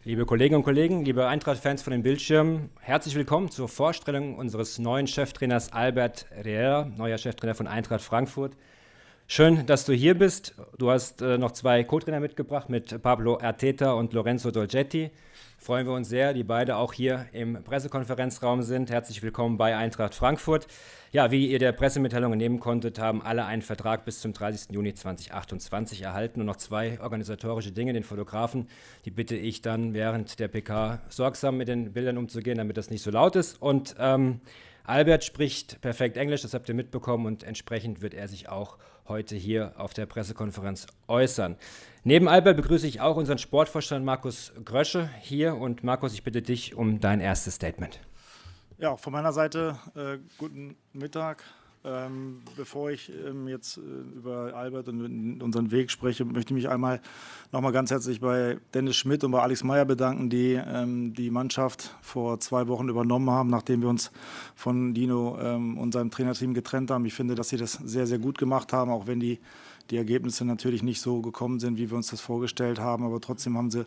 Liebe Kolleginnen und Kollegen, liebe Eintracht-Fans von den Bildschirmen, herzlich willkommen zur Vorstellung unseres neuen Cheftrainers Albert Riera, neuer Cheftrainer von Eintracht Frankfurt. Schön, dass du hier bist. Du hast noch 2 Co-Trainer mitgebracht mit Pablo Arteta und Lorenzo Dolcetti. Freuen wir uns sehr, die beide auch hier im Pressekonferenzraum sind. Herzlich willkommen bei Eintracht Frankfurt. Ja, wie ihr der Pressemitteilung entnehmen konntet, haben alle einen Vertrag bis zum 30. Juni 2028 erhalten. Und noch 2 organisatorische Dinge. Den Fotografen, die bitte ich dann während der PK sorgsam mit den Bildern umzugehen, damit das nicht so laut ist. Und Albert spricht perfekt Englisch, das habt ihr mitbekommen. Und entsprechend wird er sich auch heute hier auf der Pressekonferenz äußern. Neben Albert begrüße ich auch unseren Sportvorstand Markus Krösche hier. Und Markus, ich bitte dich um dein erstes Statement. Ja, auch von meiner Seite guten Mittag. Bevor ich jetzt über Albert und unseren Weg spreche, möchte ich mich einmal nochmal ganz herzlich bei Dennis Schmidt und bei Alex Meyer bedanken, die die Mannschaft vor 2 Wochen übernommen haben, nachdem wir uns von Dino und seinem Trainerteam getrennt haben. Ich finde, dass sie das sehr, sehr gut gemacht haben, auch wenn die Ergebnisse natürlich nicht so gekommen sind, wie wir uns das vorgestellt haben. Aber trotzdem haben sie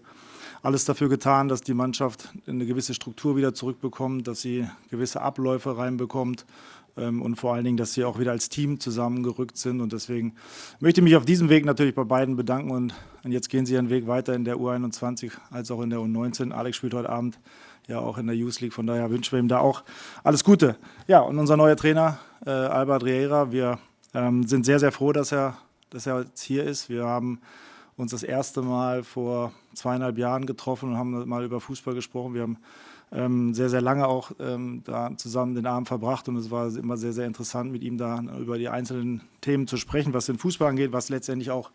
alles dafür getan, dass die Mannschaft eine gewisse Struktur wieder zurückbekommt, dass sie gewisse Abläufe reinbekommt und vor allen Dingen, dass sie auch wieder als Team zusammengerückt sind. Und deswegen möchte ich mich auf diesem Weg natürlich bei beiden bedanken. Und jetzt gehen sie ihren Weg weiter in der U21 als auch in der U19. Alex spielt heute Abend ja auch in der Youth League, von daher wünschen wir ihm da auch alles Gute. Ja, und unser neuer Trainer, Albert Riera, wir sind sehr, sehr froh, dass er jetzt hier ist. Wir haben uns das erste Mal vor 2,5 Jahren getroffen und haben mal über Fußball gesprochen. Wir haben sehr, sehr lange auch da zusammen den Abend verbracht und es war immer sehr, sehr interessant, mit ihm da über die einzelnen Themen zu sprechen, was den Fußball angeht, was letztendlich auch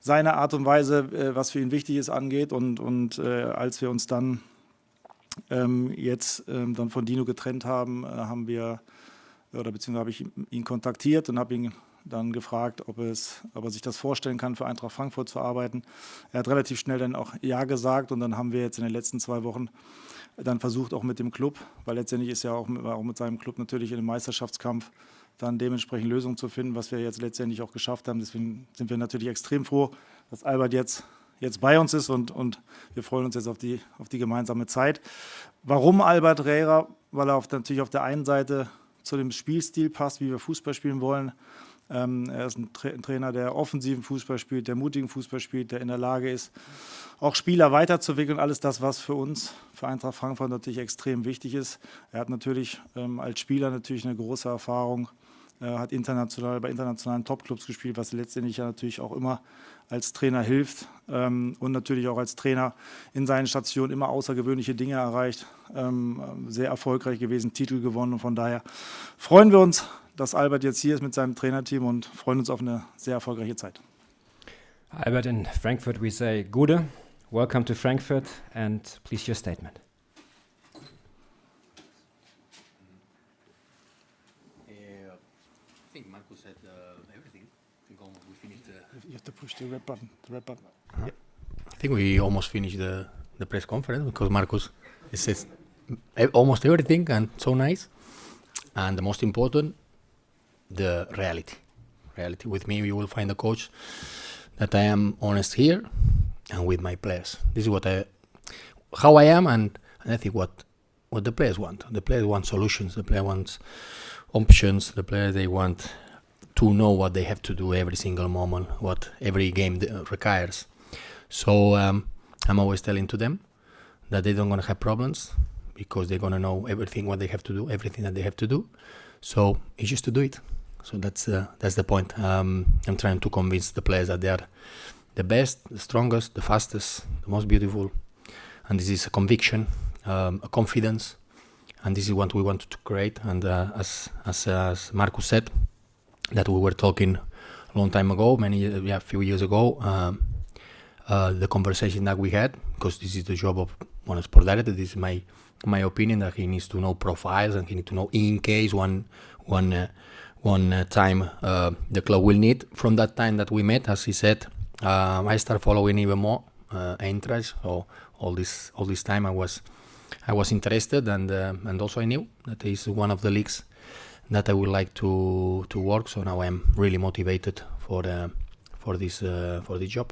seine Art und Weise, was für ihn wichtig ist, angeht. Und als wir uns dann jetzt dann von Dino getrennt haben, beziehungsweise habe ich ihn kontaktiert und habe ihn dann gefragt, ob er sich das vorstellen kann, für Eintracht Frankfurt zu arbeiten. Er hat relativ schnell dann auch Ja gesagt und dann haben wir jetzt in den letzten 2 Wochen dann versucht, auch mit dem Club, weil letztendlich ist ja auch mit seinem Club natürlich in dem Meisterschaftskampf dann dementsprechend Lösungen zu finden, was wir jetzt letztendlich auch geschafft haben. Deswegen sind wir natürlich extrem froh, dass Albert jetzt bei uns ist und wir freuen uns jetzt auf die gemeinsame Zeit. Warum Albert Riera? Weil er natürlich auf der einen Seite zu dem Spielstil passt, wie wir Fußball spielen wollen. Er ist ein Trainer, der offensiven Fußball spielt, der mutigen Fußball spielt, der in der Lage ist, auch Spieler weiterzuentwickeln. Alles das, was für uns, für Eintracht Frankfurt natürlich extrem wichtig ist. Er hat natürlich als Spieler natürlich eine große Erfahrung, hat bei internationalen Topclubs gespielt, was letztendlich ja natürlich auch immer als Trainer hilft und natürlich auch als Trainer in seinen Stationen immer außergewöhnliche Dinge erreicht, sehr erfolgreich gewesen, Titel gewonnen und von daher freuen wir uns, dass Albert jetzt hier ist mit seinem Trainerteam und freuen uns auf eine sehr erfolgreiche Zeit. Albert, in Frankfurt we say Gude, welcome to Frankfurt and please your statement. I think Markus said everything. I think we finished You have to push the red button. Yeah. I think we almost finished the press conference because Markus says almost everything and so nice. And the most important, the reality. With me, you will find a coach that I am honest here and with my players. This is how I am, and I think what the players want. The players want solutions. The player wants options. The players, they want to know what they have to do every single moment, what every game requires. So I'm always telling to them that they don't gonna have problems because they're gonna know everything what they have to do, everything that they have to do. So it's just to do it. So that's the point. I'm trying to convince the players that they are the best, the strongest, the fastest, the most beautiful, and this is a conviction, a confidence, and this is what we want to create. And as Markus said, that we were talking a long time ago, a few years ago, the conversation that we had, because this is the job of one sport director. This is my opinion, that he needs to know profiles and he needs to know in case one time the club will need. From that time that we met, as he said, I start following even more Eintracht. So all this time I was interested, and also I knew that it's one of the leagues that I would like to work. So now I'm really motivated for this job.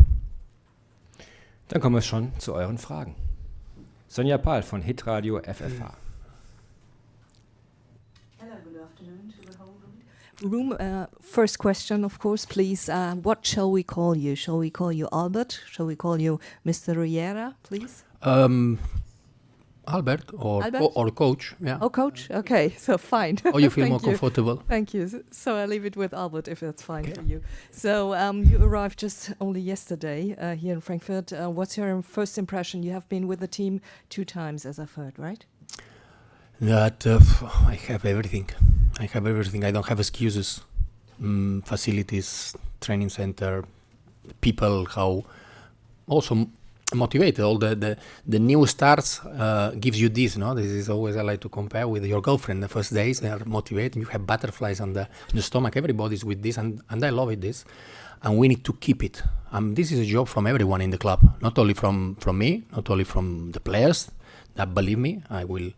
Dann kommen wir schon zu euren Fragen. Sonja Pahl von Hitradio FFH. Hello, good afternoon to the whole room. First question, of course, please. What shall we call you? Shall we call you Albert? Shall we call you Mr. Riera, please? Albert or Albert? Or coach, yeah. Oh, coach. Okay, so fine. Or you feel Thank more comfortable. Thank you. So I leave it with Albert if that's fine for you. So you arrived just only yesterday here in Frankfurt. What's your first impression? You have been with the team 2 times, as I've heard, right? That I have everything. I don't have excuses. Facilities, training center, people, how also motivated. All the new starts gives you this, no? This is always I like to compare with your girlfriend. The first days they are motivated. You have butterflies on the stomach. Everybody's with this, and I love it. This, and we need to keep it. This is a job from everyone in the club, not only from me, not only from the players. That believe me, I will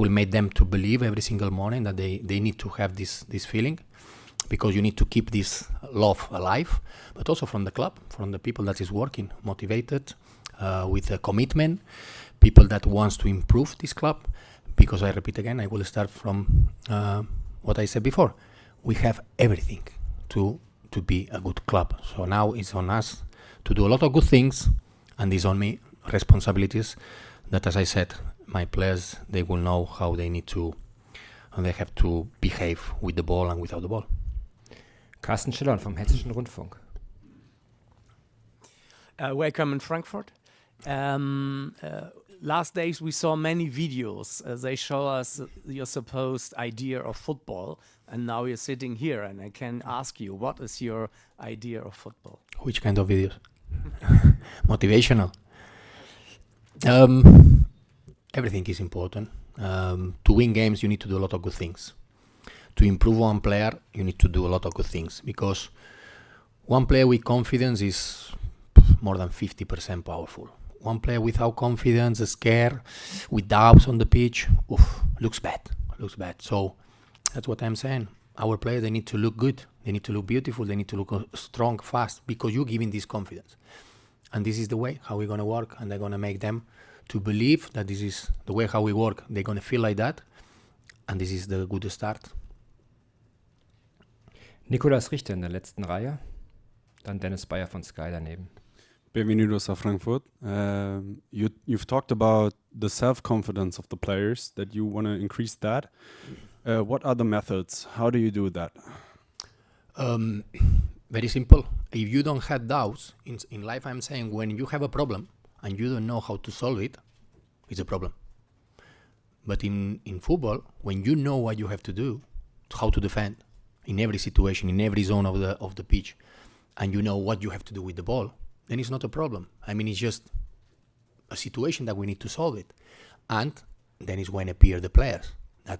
make them to believe every single morning that they need to have this feeling, because you need to keep this love alive. But also from the club, from the people that is working, motivated. With a commitment, people that wants to improve this club, because I repeat again, I will start from what I said before. We have everything to be a good club. So now it's on us to do a lot of good things, and it's on me responsibilities that, as I said, my players, they will know how they need to, and they have to behave with the ball and without the ball. Carsten Schillern vom Hessischen Rundfunk. Welcome in Frankfurt. Last days we saw many videos. They show us your supposed idea of football, and now you're sitting here, and I can ask you, what is your idea of football? Which kind of videos? Motivational. Everything is important. To win games, you need to do a lot of good things. To improve one player, you need to do a lot of good things, because one player with confidence is more than 50% powerful. One player without confidence, scared, with doubts on the pitch, looks bad. So that's what I'm saying. Our players, they need to look good. They need to look beautiful. They need to look strong, fast, because you're giving this confidence. And this is the way how we're going to work, and they're going to make them to believe that this is the way how we work. They're going to feel like that, and this is the good start. Nikolaus Richter in der letzten Reihe, dann Dennis Bayer von Sky daneben. Bienvenidos a Frankfurt. You've talked about the self-confidence of the players, that you want to increase that. What are the methods? How do you do that? Very simple. If you don't have doubts, in life I'm saying, when you have a problem and you don't know how to solve it, it's a problem. But in football, when you know what you have to do, how to defend, in every situation, in every zone of the pitch, and you know what you have to do with the ball, then it's not a problem. I mean, it's just a situation that we need to solve it. And then is when appear the players.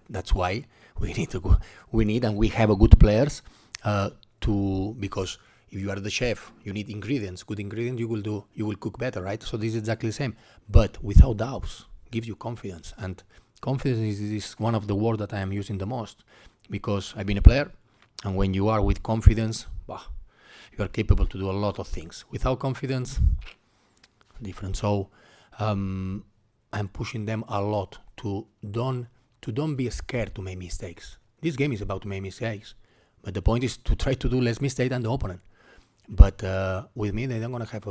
That's why we need and we have a good players because if you are the chef, you need ingredients. Good ingredients, you will cook better, right? So this is exactly the same. But without doubts, gives you confidence. And confidence is one of the words that I am using the most, because I've been a player, and when you are with confidence, you are capable to do a lot of things. Without confidence, different. So I'm pushing them a lot to don't be scared to make mistakes. This game is about to make mistakes, but the point is to try to do less mistakes than the opponent. But with me, they don't gonna have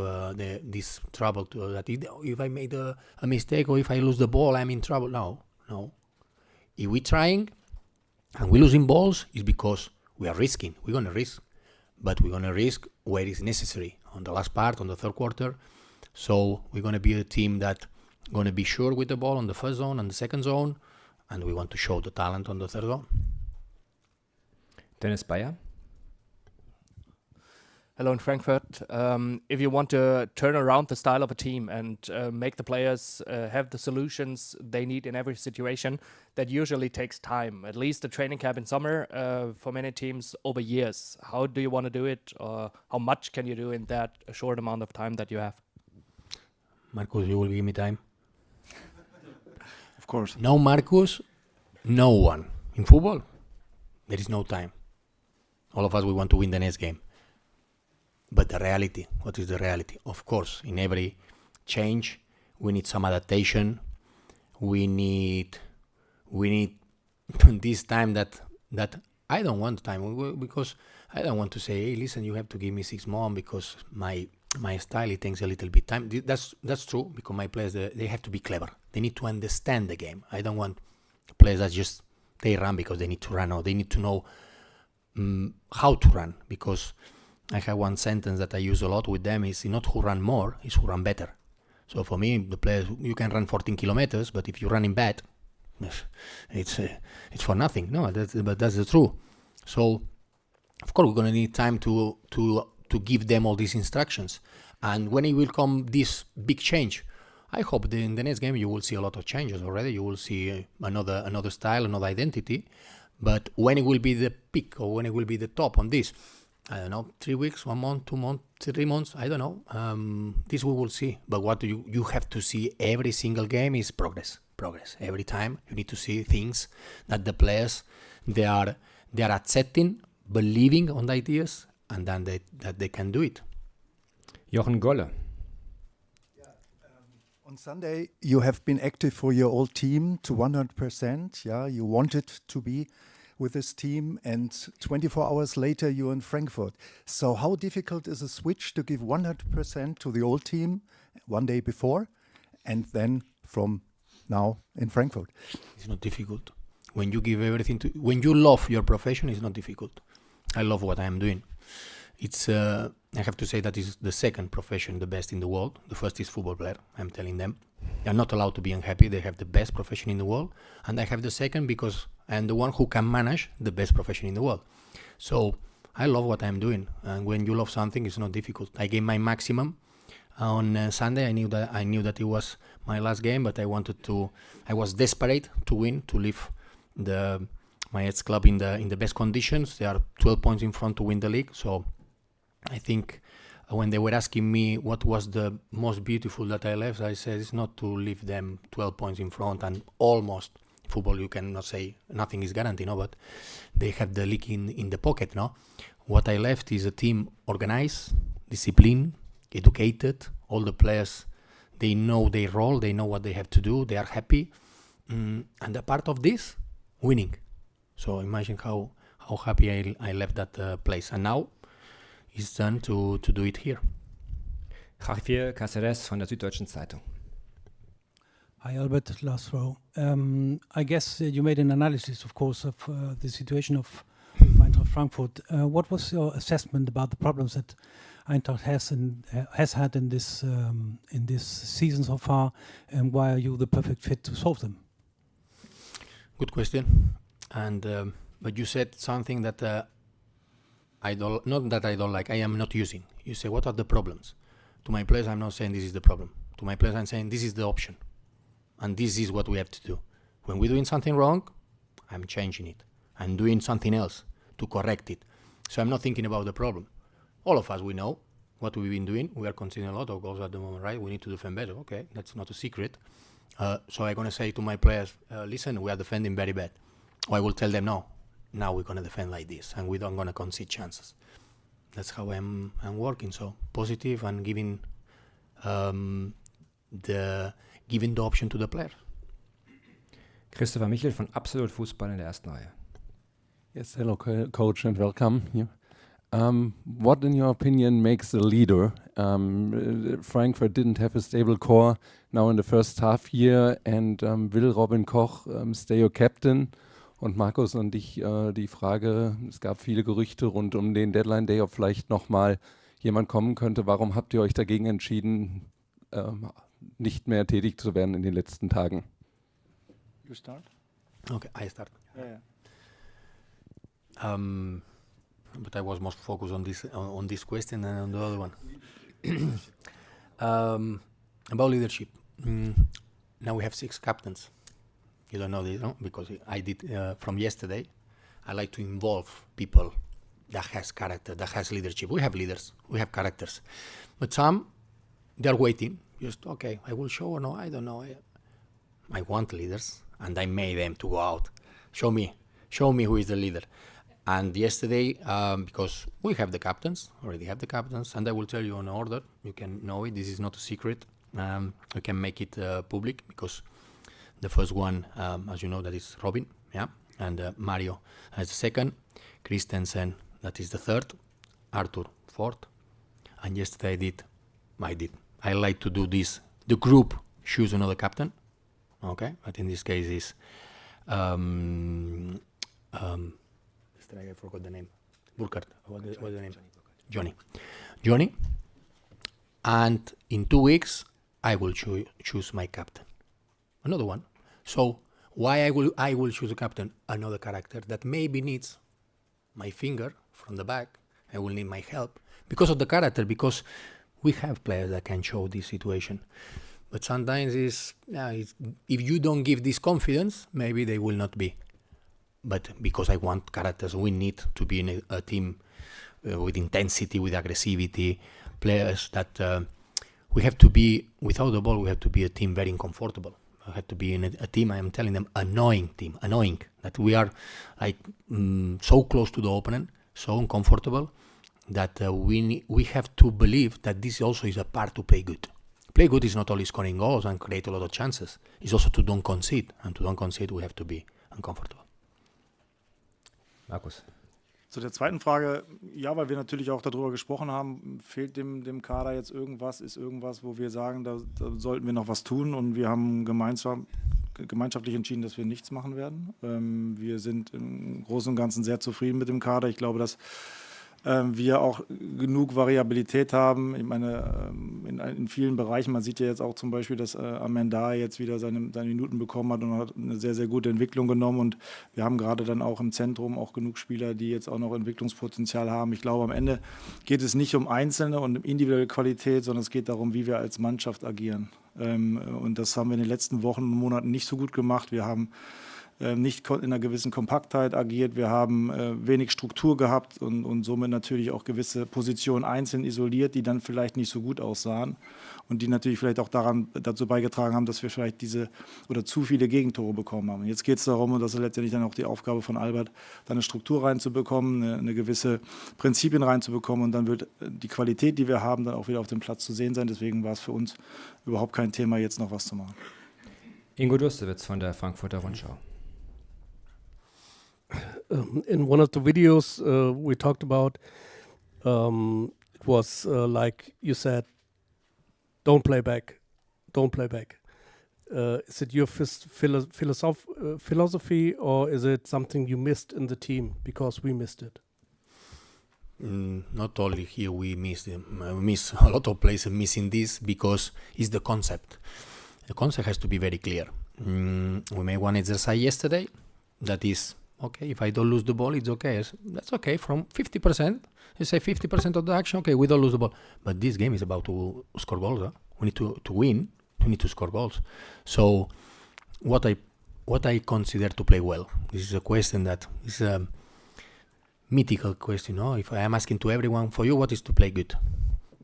this trouble that if I made a mistake or if I lose the ball, I'm in trouble. No. If we're trying and we're losing balls, it's because we are risking. We're gonna risk. But we're going to risk where it's necessary, on the last part, on the third quarter. So we're going to be a team that going to be sure with the ball on the first zone and the second zone, and we want to show the talent on the third zone. Dennis Bayer. Hello in Frankfurt. If you want to turn around the style of a team and make the players have the solutions they need in every situation, that usually takes time. At least the training camp in summer for many teams over years. How do you want to do it? Or how much can you do in that short amount of time that you have? Markus, you will give me time? Of course. No, Markus, no one. In football, there is no time. All of us, we want to win the next game. But the reality, what is the reality? Of course, in every change, we need some adaptation. we need this time that I don't want time, because I don't want to say, hey, listen, you have to give me 6 months because my style, it takes a little bit time. That's true, because my players, they have to be clever. They need to understand the game. I don't want players that just they run because they need to run, or they need to know how to run, because I have one sentence that I use a lot with them, is not who run more, it's who run better. So for me, the players, you can run 14 kilometers, but if you run in bad, it's for nothing. No, but that's the truth. So of course we're gonna need time to give them all these instructions, and when it will come this big change, I hope in the next game you will see a lot of changes already. You will see another style, another identity. But when it will be the peak, or when it will be the top on this, I don't know, 3 weeks, 1 month, 2 months, 3 months, I don't know. This we will see. But what you have to see every single game is progress. Every time you need to see things that the players, they are accepting, believing on the ideas, and then that they can do it. Jochen Golle. On Sunday, you have been active for your old team to 100%. Yeah, you wanted to be with this team, and 24 hours later, you're in Frankfurt. So how difficult is a switch to give 100% to the old team one day before, and then from now in Frankfurt? It's not difficult. When you give everything when you love your profession, it's not difficult. I love what I am doing. It's I have to say that is the second profession, the best in the world. The first is football player. I'm telling them they're not allowed to be unhappy. They have the best profession in the world, and I have the second because I'm the one who can manage the best profession in the world. So I love what I'm doing, and when you love something, it's not difficult. I gave my maximum on Sunday. I knew that it was my last game, but I was desperate to win, to leave my ex-club in the best conditions. They are 12 points in front to win the league. So I think when they were asking me what was the most beautiful that I left, I said it's not to leave them 12 points in front and almost. Football, you cannot say nothing is guaranteed, no, but they have the league in the pocket, no. What I left is a team organized, disciplined, educated. All the players, they know their role, they know what they have to do, they are happy, and a part of this, winning. So imagine how happy I left that place, and now it's done to do it here. Javier Cáceres von der Süddeutschen Zeitung. Hi, Albert, last row. I guess you made an analysis, of course, of the situation of Eintracht Frankfurt. What was your assessment about the problems that Eintracht has had in this season so far, and why are you the perfect fit to solve them? Good question. And but you said something that not that I don't like. I am not using. You say, what are the problems? To my players, I'm not saying this is the problem. To my players, I'm saying this is the option. And this is what we have to do. When we're doing something wrong, I'm changing it. I'm doing something else to correct it. So I'm not thinking about the problem. All of us, we know what we've been doing. We are conceding a lot of goals at the moment, right? We need to defend better. Okay, that's not a secret. So I'm going to say to my players, listen, we are defending very bad. Or I will tell them, no, now we're going to defend like this, and we're not going to concede chances. That's how I'm working. So positive and giving the option to the player. Christopher Michel von Absolut Fußball in der ersten Reihe. Yes, hello, coach, and welcome. What, in your opinion, makes a leader? Frankfurt didn't have a stable core now in the first half year, and will Robin Koch stay your captain? Und Markus, an dich die Frage, es gab viele Gerüchte rund um den Deadline Day, ob vielleicht nochmal jemand kommen könnte. Warum habt ihr euch dagegen entschieden, nicht mehr tätig zu werden in den letzten Tagen? You start? Okay, I start. Yeah. But I was most focused on this question and on the other one. About leadership. Now we have 6 captains. You don't know this, no? Because I did from yesterday. I like to involve people that has character, that has leadership. We have leaders, we have characters. But some, they're waiting. Just, okay, I will show or no, I don't know. I want leaders, and I made them to go out. Show me who is the leader. And yesterday, because we have the captains, already have the captains, and I will tell you on order, you can know it, this is not a secret. We can make it public, because The first one, as you know, that is Robin, yeah, and Mario as the second, Christensen, that is the third, Arthur fourth, and yesterday I like to do this. The group choose another captain, okay, but in this case is I forgot the name. Burkhardt. What's the name? Johnny. And in 2 weeks, I will choose my captain. Another one. So why I will choose a captain? Another character that maybe needs my finger from the back. I will need my help because of the character. Because we have players that can show this situation. But sometimes if you don't give this confidence, maybe they will not be. But because I want characters, we need to be in a team with intensity, with aggressivity, players that we have to be, without the ball, we have to be a team very uncomfortable. We have to be in a team, I am telling them, annoying, that we are like so close to the opponent, so uncomfortable, that we have to believe that this also is a part to play good. Play good is not only scoring goals and create a lot of chances, it's also to don't concede, and to don't concede we have to be uncomfortable. Markus. Zu der zweiten Frage, ja, weil wir natürlich auch darüber gesprochen haben, fehlt dem Kader jetzt irgendwas, ist irgendwas, wo wir sagen, da sollten wir noch was tun, und wir haben gemeinschaftlich entschieden, dass wir nichts machen werden. Wir sind im Großen und Ganzen sehr zufrieden mit dem Kader. Ich glaube, dass wir auch genug Variabilität haben. Ich meine, in vielen Bereichen, man sieht ja jetzt auch zum Beispiel, dass Amenda jetzt wieder seine Minuten bekommen hat und hat eine sehr, sehr gute Entwicklung genommen, und wir haben gerade dann auch im Zentrum auch genug Spieler, die jetzt auch noch Entwicklungspotenzial haben. Ich glaube, am Ende geht es nicht um einzelne und individuelle Qualität, sondern es geht darum, wie wir als Mannschaft agieren. Und das haben wir in den letzten Wochen und Monaten nicht so gut gemacht. Wir haben nicht in einer gewissen Kompaktheit agiert, wir haben wenig Struktur gehabt und somit natürlich auch gewisse Positionen einzeln isoliert, die dann vielleicht nicht so gut aussahen und die natürlich vielleicht auch dazu beigetragen haben, dass wir vielleicht zu viele Gegentore bekommen haben. Und jetzt geht es darum, und das ist letztendlich dann auch die Aufgabe von Albert, da eine Struktur reinzubekommen, eine gewisse Prinzipien reinzubekommen, und dann wird die Qualität, die wir haben, dann auch wieder auf dem Platz zu sehen sein. Deswegen war es für uns überhaupt kein Thema, jetzt noch was zu machen. Ingo Durstewitz von der Frankfurter Rundschau. In one of the videos we talked about, it was like you said, don't play back. Is it your philosophy, or is it something you missed in the team because we missed it? Not only here we miss a lot of players missing this because it's the concept. The concept has to be very clear. We made one exercise yesterday that is, okay, if I don't lose the ball, it's okay. That's okay. From 50%, you say 50% of the action, okay, we don't lose the ball. But this game is about to score goals. Huh? We need to win. We need to score goals. So what I consider to play well, this is a question that is a mythical question. No? If I am asking to everyone, for you, what is to play good?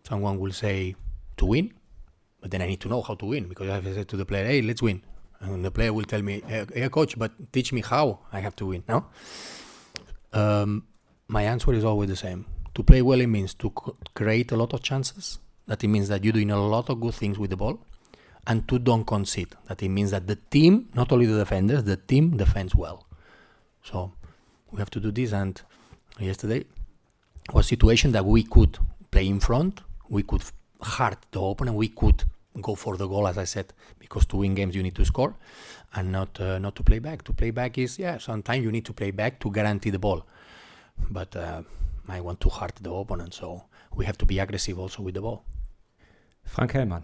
Someone will say to win, but then I need to know how to win, because I have to say to the player, hey, let's win. And the player will tell me, hey, coach, but teach me how I have to win. No? My answer is always the same. To play well, it means to create a lot of chances. That it means that you're doing a lot of good things with the ball. And to don't concede. That it means that the team, not only the defenders, the team defends well. So we have to do this. And yesterday was a situation that we could play in front. We could hurt the opponent. We could go for the goal, as I said, because to win games you need to score, and not to play back. To play back is, sometimes you need to play back to guarantee the ball. But I want to hurt the opponent, so we have to be aggressive also with the ball. Frank Hellmann.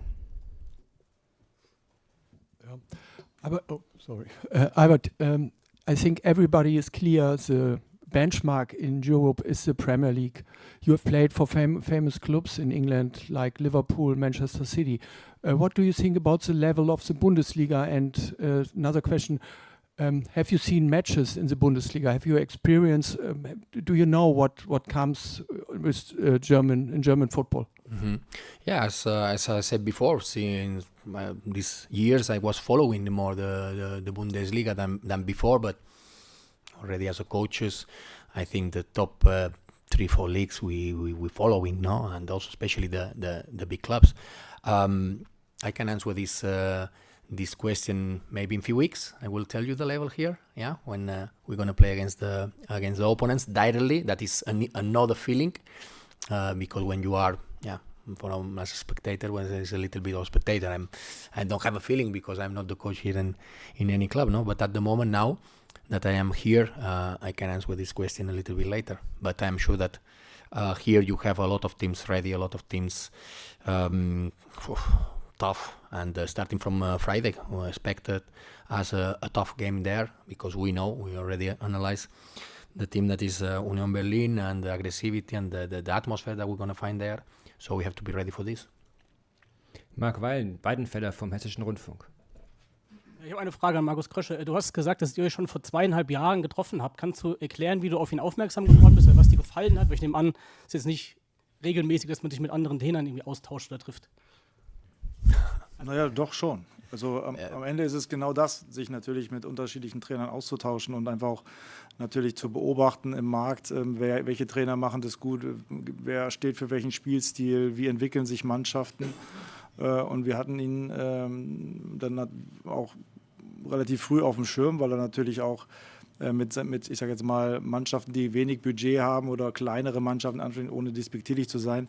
Albert, I think everybody is clear the benchmark in Europe is the Premier League. You have played for famous clubs in England like Liverpool, Manchester City. What do you think about the level of the Bundesliga? And another question, have you seen matches in the Bundesliga? Have you experienced, do you know what comes with German football? Mm-hmm. Yeah, as I said before, seeing these years I was following more the Bundesliga than before, but already as a coaches, I think the top 3-4 leagues we following, no, and also especially the big clubs. I can answer this question maybe in a few weeks. I will tell you the level here. Yeah, when we're gonna play against the opponents directly. That is another feeling, because when you are as a spectator, when there's a little bit of spectator, I don't have a feeling because I'm not the coach here in any club, no. But at the moment now that I am here, I can answer this question a little bit later. But I'm sure that here you have a lot of teams ready, a lot of teams tough, and starting from Friday, we expected as a tough game there, because we already analyzed the team that is Union Berlin and the aggressivity and the atmosphere that we're going to find there. So we have to be ready for this. Marc Weidenfeller vom Hessischen Rundfunk. Ich habe eine Frage an Markus Krösche. Du hast gesagt, dass ihr euch schon vor 2,5 Jahren getroffen habt. Kannst du erklären, wie du auf ihn aufmerksam geworden bist oder was dir gefallen hat? Weil ich nehme an, es ist jetzt nicht regelmäßig, dass man sich mit anderen Trainern irgendwie austauscht oder trifft. Naja, doch schon. Also am Ende ist es genau das, sich natürlich mit unterschiedlichen Trainern auszutauschen und einfach auch natürlich zu beobachten im Markt, welche Trainer machen das gut, wer steht für welchen Spielstil, wie entwickeln sich Mannschaften. Und wir hatten ihn dann auch relativ früh auf dem Schirm, weil er natürlich auch mit ich sage jetzt mal, Mannschaften, die wenig Budget haben oder kleinere Mannschaften, ohne despektierlich zu sein,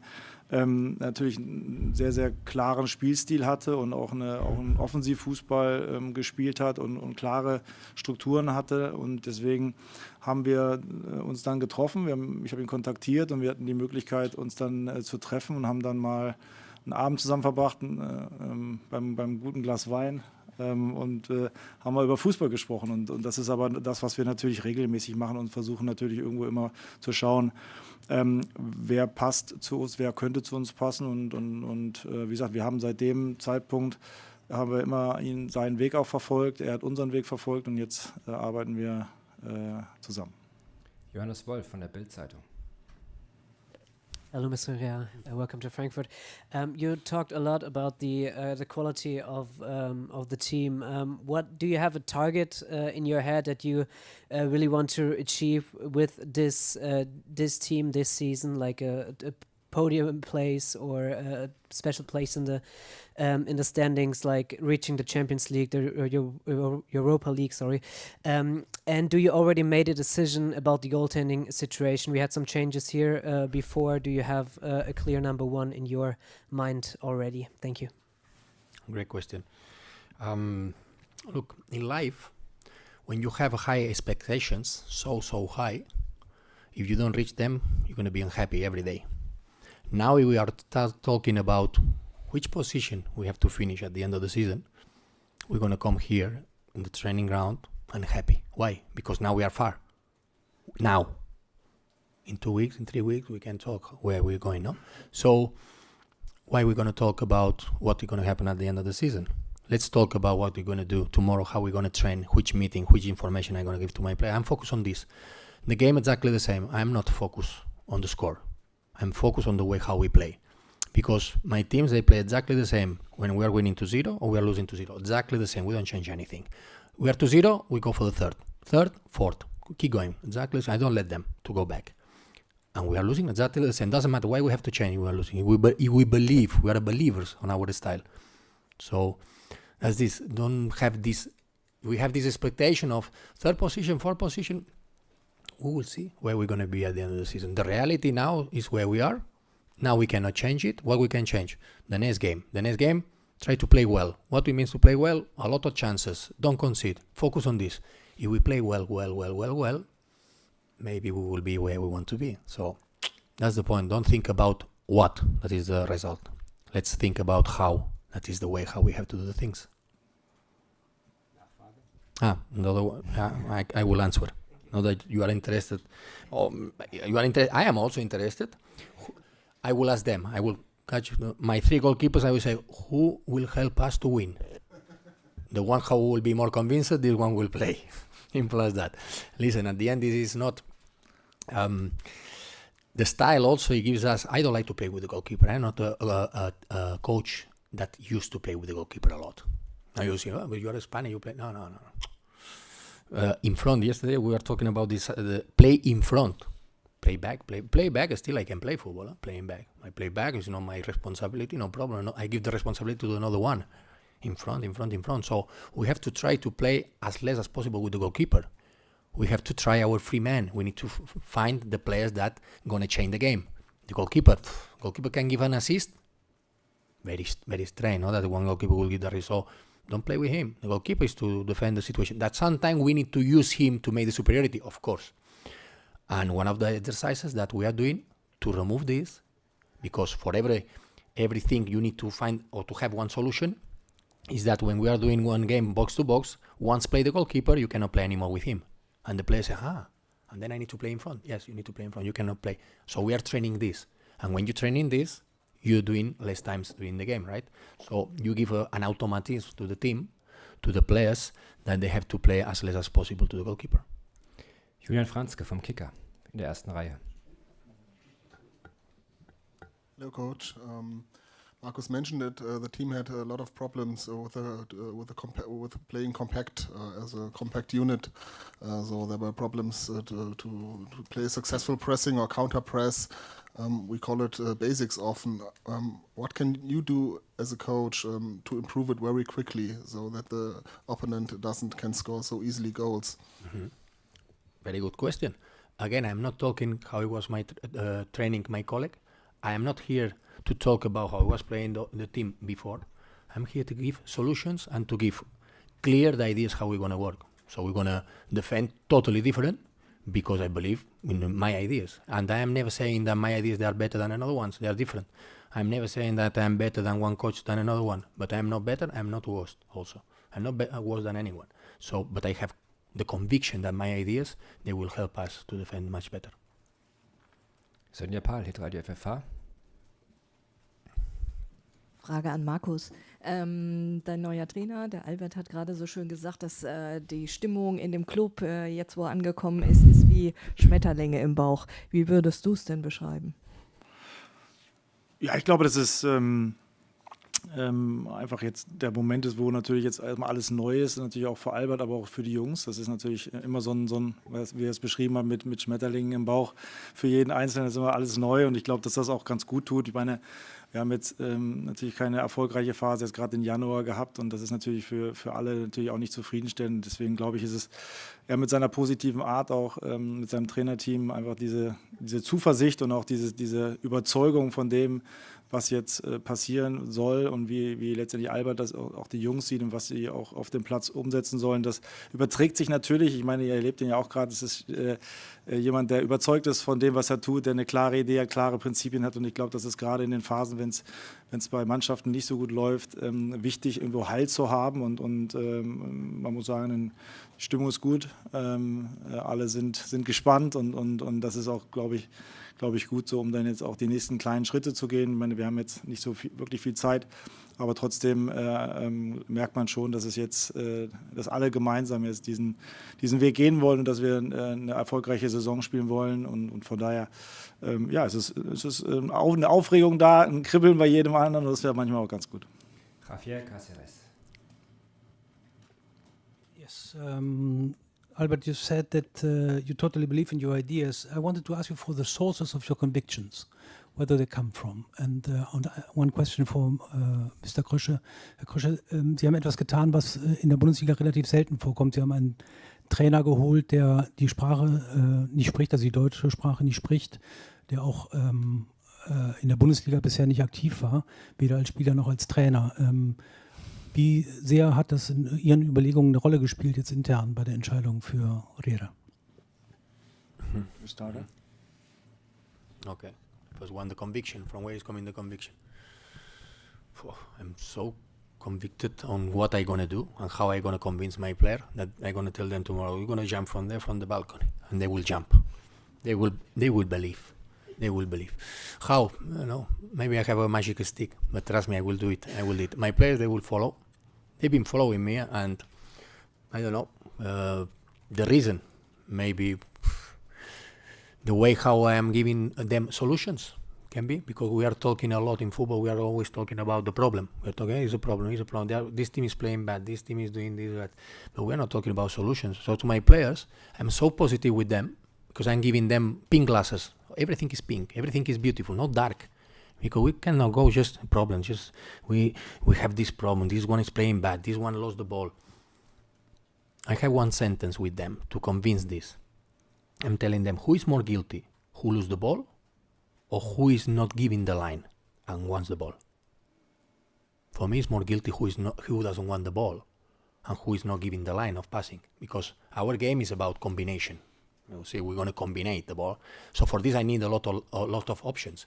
natürlich einen sehr, sehr klaren Spielstil hatte und auch einen Offensivfußball gespielt hat und klare Strukturen hatte. Und deswegen haben wir uns dann getroffen. Ich habe ihn kontaktiert und wir hatten die Möglichkeit, uns dann zu treffen und haben dann mal einen Abend zusammen verbracht beim guten Glas Wein. Und haben wir über Fußball gesprochen. Und das ist aber das, was wir natürlich regelmäßig machen und versuchen natürlich irgendwo immer zu schauen, wer passt zu uns, wer könnte zu uns passen. Und wie gesagt, wir haben seit dem Zeitpunkt, haben wir immer seinen Weg auch verfolgt, er hat unseren Weg verfolgt und jetzt arbeiten wir zusammen. Johannes Wolf von der Bild-Zeitung. Hello, Mr. Riera. Welcome to Frankfurt. You talked a lot about the quality of the team. What do you have a target in your head that you really want to achieve with this team this season, like a podium place or a special place in the standings, like reaching the Champions League, the Europa League, sorry. And do you already made a decision about the goaltending situation? We had some changes here before. Do you have a clear number one in your mind already? Thank you. Great question. Look, in life, when you have high expectations, so high, if you don't reach them, you're going to be unhappy every day. Now we are talking about which position we have to finish at the end of the season. We're going to come here in the training ground and happy. Why? Because now we are far. Now. In 2 weeks, in 3 weeks, we can talk where we're going, no? So why we're going to talk about what is going to happen at the end of the season? Let's talk about what we're going to do tomorrow, how we're going to train, which meeting, which information I'm going to give to my player. I'm focused on this. The game exactly the same. I'm not focused on the score. I'm focused on the way how we play. Because my teams, they play exactly the same when we are winning 2-0 or we are losing 2-0. Exactly the same. We don't change anything. We are 2-0, we go for the third, fourth. Keep going. Exactly the same. I don't let them to go back. And we are losing exactly the same. Doesn't matter why we have to change. We are losing. We believe. We are believers on our style. So as this, don't have this. We have this expectation of third position, fourth position. We will see where we're going to be at the end of the season. The reality now is where we are. Now we cannot change it. What we can change? The next game. The next game, try to play well. What it means to play well? A lot of chances. Don't concede. Focus on this. If we play well, maybe we will be where we want to be. So that's the point. Don't think about what. That is the result. Let's think about how. That is the way how we have to do the things. Another one. I will answer. Now that you are interested. I am also interested. I will ask them. I will catch my 3 goalkeepers. I will say, who will help us to win? The one who will be more convinced, this one will play. Simple as that. Listen, at the end, this is not... the style also gives us... I don't like to play with the goalkeeper. I'm not a coach that used to play with the goalkeeper a lot. Now you see, but you are a Spanish, you play... No. In front, yesterday we were talking about this, the play in front. Play back, still I can play football, playing back. My play back is not my responsibility, no problem. No, I give the responsibility to another one. in front. So we have to try to play as less as possible with the goalkeeper. We have to try our free man. We need to find the players that gonna change the game. The goalkeeper can give an assist. Very strange, no? That one goalkeeper will give the result. Don't play with him. The goalkeeper is to defend the situation. That sometimes we need to use him to make the superiority, of course. And one of the exercises that we are doing to remove this, because for everything you need to find or to have one solution, is that when we are doing one game box to box, once play the goalkeeper, you cannot play anymore with him. And the player says, and then I need to play in front. Yes, you need to play in front. You cannot play. So we are training this. And when you're training this, you're doing less times doing the game, right? So you give an automatism to the team, to the players, that they have to play as less as possible to the goalkeeper. Julian Franzke vom Kicker in der ersten Reihe. Hello, Coach. Markus mentioned that the team had a lot of problems with playing compact as a compact unit. So there were problems to play successful pressing or counter press. We call it basics often. What can you do as a coach to improve it very quickly so that the opponent can score so easily goals? Mm-hmm. Very good question. Again, I'm not talking how it was my training my colleague. I am not here to talk about how I was playing the team before. I'm here to give solutions and to give clear the ideas how we're going to work. So we're going to defend totally different because I believe in my ideas. And I am never saying that my ideas they are better than another ones. They are different. I'm never saying that I'm better than one coach than another one. But I'm not better. I'm not worse also. I'm not worse than anyone. So, but I have the conviction that my ideas, they will help us to defend much better. Sonja Pahl, Hitradio FFH. Frage an Markus. Dein neuer Trainer, der Albert, hat gerade so schön gesagt, dass die Stimmung in dem Club, jetzt wo er angekommen ist wie Schmetterlinge im Bauch. Wie würdest du es denn beschreiben? Ja, ich glaube, das ist einfach jetzt der Moment ist, wo natürlich jetzt erstmal alles neu ist, natürlich auch für Albert, aber auch für die Jungs. Das ist natürlich immer so ein wie er es beschrieben hat, mit Schmetterlingen im Bauch. Für jeden Einzelnen ist immer alles neu und ich glaube, dass das auch ganz gut tut. Ich meine, wir haben jetzt natürlich keine erfolgreiche Phase jetzt gerade im Januar gehabt und das ist natürlich für alle natürlich auch nicht zufriedenstellend. Deswegen glaube ich, ist es er mit seiner positiven Art auch mit seinem Trainerteam einfach diese Zuversicht und auch diese Überzeugung von dem, was jetzt passieren soll und wie letztendlich Albert das auch die Jungs sieht und was sie auch auf dem Platz umsetzen sollen. Das überträgt sich natürlich. Ich meine, ihr erlebt ihn ja auch gerade. Es ist jemand, der überzeugt ist von dem, was er tut, der eine klare Idee hat, klare Prinzipien hat. Und ich glaube, das ist gerade in den Phasen, wenn es bei Mannschaften nicht so gut läuft, wichtig, irgendwo Halt zu haben. Und man muss sagen, die Stimmung ist gut. Alle sind gespannt und das ist auch, glaube ich, gut so, um dann jetzt auch die nächsten kleinen Schritte zu gehen. Ich meine, wir haben jetzt nicht so wirklich viel Zeit, aber trotzdem merkt man schon, dass es jetzt, dass alle gemeinsam jetzt diesen Weg gehen wollen und dass wir eine erfolgreiche Saison spielen wollen und von daher, ja, es ist auch eine Aufregung da, ein Kribbeln bei jedem anderen und das wäre manchmal auch ganz gut. Javier Cáceres. Yes, Albert, you said that you totally believe in your ideas. I wanted to ask you for the sources of your convictions, whether they come from. And one question for Mr. Krösche. Herr Krösche, Sie haben etwas getan, was in der Bundesliga relativ selten vorkommt. Sie haben einen Trainer geholt, der die Sprache nicht spricht, also die deutsche Sprache nicht spricht, der auch in der Bundesliga bisher nicht aktiv war, weder als Spieler noch als Trainer. Wie sehr hat das in Ihren Überlegungen eine Rolle gespielt, jetzt intern bei der Entscheidung für Riera? Okay. First one, the conviction. From where is coming the conviction? I'm so convicted on what I'm going to do and how I'm going to convince my player that I'm going to tell them tomorrow, we're going to jump from there, from the balcony. And they will jump. They will believe. They will believe. How? You know, maybe I have a magic stick, but trust me, I will do it. I will do it. My players, they will follow. They've been following me, and I don't know the reason. Maybe the way how I am giving them solutions can be because we are talking a lot in football. We are always talking about the problem. We're talking, it's a problem. It's a problem. This team is playing bad. This team is doing this, that. But we're not talking about solutions. So to my players, I'm so positive with them because I'm giving them pink glasses. Everything is pink. Everything is beautiful, not dark. because we cannot go just problems. Just we have this problem. This one is playing bad. This one lost the ball. I have one sentence with them to convince this. I'm telling them who is more guilty, who lose the ball, or who is not giving the line and wants the ball. For me, it's more guilty who doesn't want the ball and who is not giving the line of passing, because our game is about combination. See, we're going to combine the ball. So for this, I need a lot of options.